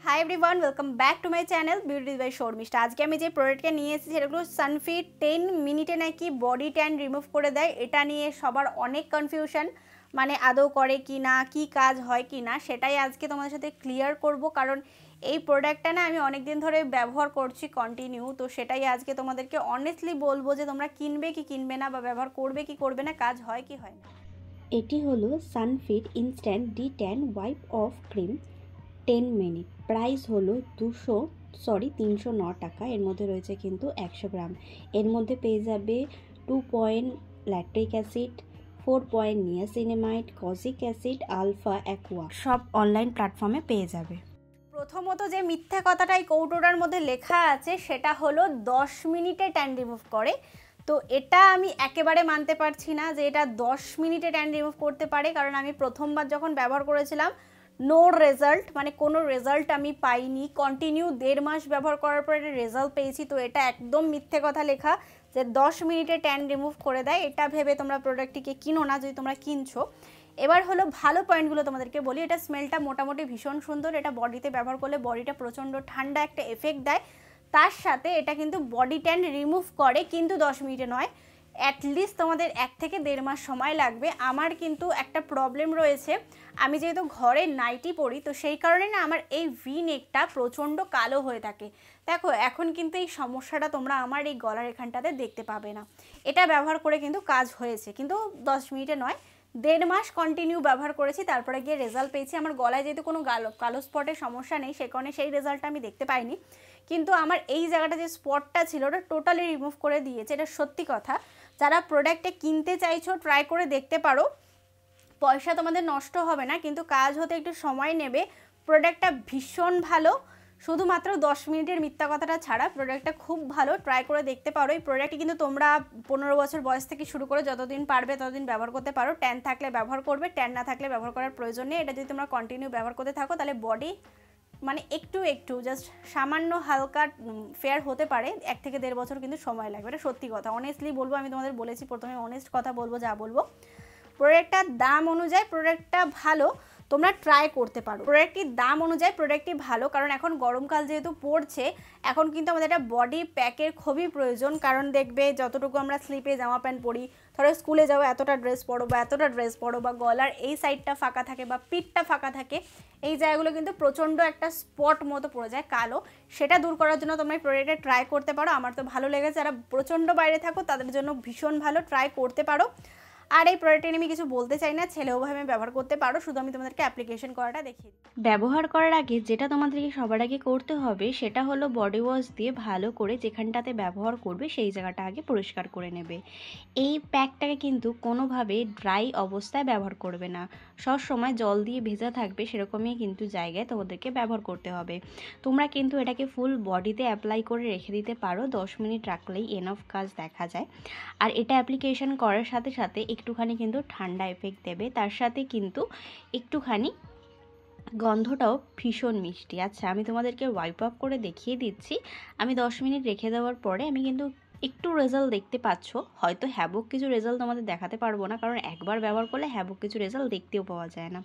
High everyone welcome back to my channel beauty by Sharmishtha. आज के আমি যে প্রোডাক্টটা নিয়ে এসেছি সেটা হলো সানফিট 10 মিনিটে নাকি বডি ট্যান রিমুভ করে দেয়। এটা নিয়ে সবার অনেক কনফিউশন, মানে আদৌ করে কি না, কি কাজ হয় কি না, সেটাই আজকে তোমাদের সাথে ক্লিয়ার করব। কারণ এই প্রোডাক্টটা না আমি অনেক দিন ধরে ব্যবহার করছি কন্টিনিউ, তো সেটাই আজকে তোমাদেরকে অনেস্টলি বলবো যে তোমরা কিনবে কি কিনবে না বা ব্যবহার করবে কি করবে না, কাজ হয় কি হয় না। এটি হলো Sunfit instant de tan wipe off cream 10 minute. Price হলো 309 টাকা। এর মধ্যে রয়েছে কিন্তু 100 গ্রাম। এর মধ্যে পেয়ে যাবে 2 lactic acid, 4 niacinamide, kojic acid, alpha aqua. সব অনলাইন প্ল্যাটফর্মে পেয়ে যাবে। প্রথমত যে মিথ্যা কথাটা এই কৌটোটার মধ্যে লেখা আছে সেটা হলো 10 মিনিটে ট্যান রিমুভ করে। তো এটা আমি একেবারে মানতে পারছি না যে এটা 10 মিনিটে ট্যান রিমুভ করতে পারে। কারণ আমি প্রথমবার যখন ব্যবহার করেছিলাম নো রেজাল্ট, মানে কোনো রেজাল্ট আমি পাইনি। কন্টিনিউ 1.5 মাস ব্যবহার করার পর এটা রেজাল্ট পেয়েছি। তো এটা একদম মিথ্যে কথা লেখা যে 10 মিনিটে ট্যান রিমুভ করে দেয়। এটা ভেবে তোমরা প্রোডাক্টটিকে কিনো না যদি তোমরা কিনছো। এবার হলো ভালো পয়েন্টগুলো তোমাদেরকে বলি। এটা স্মেলটা মোটামুটি ভীষণ সুন্দর। এটা বডিতে ব্যবহার করলে বডিটা প্রচণ্ড ঠান্ডা একটা এফেক্ট দেয়। তার সাথে এটা কিন্তু বডি ট্যান রিমুভ করে, কিন্তু 10 মিনিটে নয়। অ্যাটলিস্ট তোমাদের 1 থেকে 1.5 মাস সময় লাগবে। আমার কিন্তু একটা প্রবলেম রয়েছে, আমি যেহেতু ঘরে নাইটি পরি, তো সেই কারণে না আমার এই ভি নেকটা প্রচণ্ড কালো হয়ে থাকে। দেখো এখন কিন্তু এই সমস্যাটা তোমরা আমার এই গলার এখানটাতে দেখতে পাবে না। এটা ব্যবহার করে কিন্তু কাজ হয়েছে, কিন্তু 10 মিনিটে নয়, 1.5 মাস কন্টিনিউ ব্যবহার করেছি। তারপরে গিয়ে রেজাল্ট পেয়েছি। আমার গলায় যেহেতু কোনো কালো স্পটের সমস্যা নেই, সে কারণে সেই রেজাল্টটা আমি দেখতে পাইনি। কিন্তু আমার এই জায়গাটা যে স্পটটা ছিল ওটা টোটালি রিমুভ করে দিয়েছে। এটা সত্যি কথা। যারা প্রোডাক্টটা কিনতে চাইছো ট্রাই করে দেখতে পারো। পয়সা তোমাদের নষ্ট হবে না, কিন্তু কাজ হতে একটু সময় নেবে। প্রোডাক্টটা ভীষণ ভালো, শুধুমাত্র 10 মিনিটের মিথ্যা কথাটা ছাড়া প্রোডাক্টটা খুব ভালো। ট্রাই করে দেখতে পারো। এই প্রোডাক্টটি কিন্তু তোমরা 15 বছর বয়স থেকে শুরু করে যতদিন পারবে ততদিন ব্যবহার করতে পারো। ট্যান থাকলে ব্যবহার করবে, ট্যান না থাকলে ব্যবহার করার প্রয়োজন নেই। এটা যদি তোমরা কন্টিনিউ ব্যবহার করতে থাকো তাহলে বডি মানে একটু জাস্ট সামান্য হালকা ফেয়ার হতে পারে। 1 থেকে 1.5 বছর কিন্তু সময় লাগবে। এটা সত্যি কথা, অনেস্টলি বলবো। আমি তোমাদের বলেছি প্রথমে অনেস্ট কথা বলবো, যা বলবো। প্রোডাক্টটার দাম অনুযায়ী প্রোডাক্টটা ভালো, তোমরা ট্রাই করতে পারো। প্রোডাক্টটির দাম অনুযায়ী প্রোডাক্টটি ভালো, কারণ এখন গরমকাল যেহেতু পড়ছে, এখন কিন্তু আমাদের একটা বডি প্যাকের খুবই প্রয়োজন। কারণ দেখবে যতটুকু আমরা স্লিপে জামা প্যান্ট পরি, ধরো স্কুলে যাও এতটা ড্রেস পরো বা এতটা ড্রেস পরো, বা গলার এই সাইডটা ফাঁকা থাকে বা পিঠটা ফাঁকা থাকে, এই জায়গাগুলো কিন্তু প্রচণ্ড একটা স্পট মতো পড়ে যায় কালো। সেটা দূর করার জন্য তোমরা এই প্রোডাক্টটা ট্রাই করতে পারো। আমার তো ভালো লেগেছে। যারা প্রচণ্ড বাইরে থাকো তাদের জন্য ভীষণ ভালো, ট্রাই করতে পারো। আর এই প্রোডাক্টটা নিয়ে আমি কিছু বলতে চাই না, ছেলেওভাবে ব্যবহার করতে পারো। শুধু আমি তোমাদেরকে অ্যাপ্লিকেশন করাটা দেখিয়ে দিই। ব্যবহার করার আগে যেটা তোমাদেরকে সবার আগে করতে হবে সেটা হলো বডি ওয়াশ দিয়ে ভালো করে যেখানটাতে ব্যবহার করবে সেই জায়গাটা আগে পরিষ্কার করে নেবে। এই প্যাকটাকে কিন্তু কোনোভাবে ড্রাই অবস্থায় ব্যবহার করবে না, সব সময় জল দিয়ে ভেজা থাকবে সেরকমই কিন্তু জায়গায় তোমাদেরকে ব্যবহার করতে হবে। তোমরা কিন্তু এটাকে ফুল বডিতে অ্যাপ্লাই করে রেখে দিতে পারো। 10 মিনিট রাখলেই এনাফ কাজ দেখা যায়। আর এটা অ্যাপ্লিকেশন করার সাথে সাথে একটুখানি কিন্তু ঠান্ডা এফেক্ট দেবে, তার সাথে কিন্তু একটুখানি গন্ধটাও ভীষণ মিষ্টি। আচ্ছা, আমি তোমাদেরকে ওয়াইপ আপ করে দেখিয়ে দিচ্ছি। আমি 10 মিনিট রেখে দেওয়ার পরে আমি কিন্তু একটু রেজাল্ট দেখতে পাচ্ছ। হয়তো হ্যাবক কিছু রেজাল্ট তোমাদের দেখাতে পারবো না, কারণ একবার ব্যবহার করলে হ্যাবক কিছু রেজাল্ট দেখতেও পাওয়া যায় না।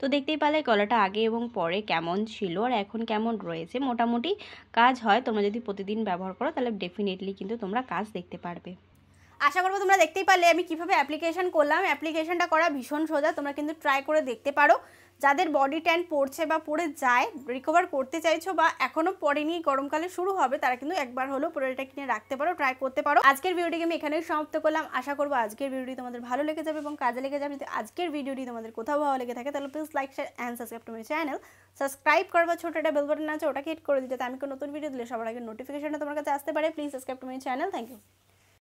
তো দেখতেই পারলে গলাটা আগে এবং পরে কেমন ছিল আর এখন কেমন রয়েছে। মোটামুটি কাজ হয়। তোমরা যদি প্রতিদিন ব্যবহার করো তাহলে ডেফিনেটলি কিন্তু তোমরা কাজ দেখতে পারবে। আশা করবো তোমরা দেখতেই পারলে আমি কিভাবে অ্যাপ্লিকেশন করলাম। অ্যাপ্লিকেশনটা করা ভীষণ সোজা, তোমরা কিন্তু ট্রাই করে দেখতে পারো। যাদের বডি ট্যান পড়ছে বা পড়ে যায়, রিকভার করতে চাইছো বা এখনও পড়েনি, গরমকালে শুরু হবে, তারা কিন্তু একবার হলেও প্রোডাক্টটা কিনে রাখতে পারো, ট্রাই করতে পারো। আজকের ভিডিওটিকে আমি এখানেই সমাপ্ত করলাম। আশা করবো আজকের ভিডিওটি তোমাদের ভালো লেগে যাবে এবং কাজে লেগে যাবে। যদি আজকের ভিডিওটি তোমাদের কোথাও ভালো লেগে থাকে তাহলে please like, share and subscribe to my channel. Subscribe করবা, ছোট একটা বেল বাটন আছে ওটাকে হিট করে দিতে, আমি কোনো নতুন ভিডিও দিলে সবার আগে নোটিফিকেশনটা তোমার কাছে আসতে পারে। Please subscribe to my channel. Thank you.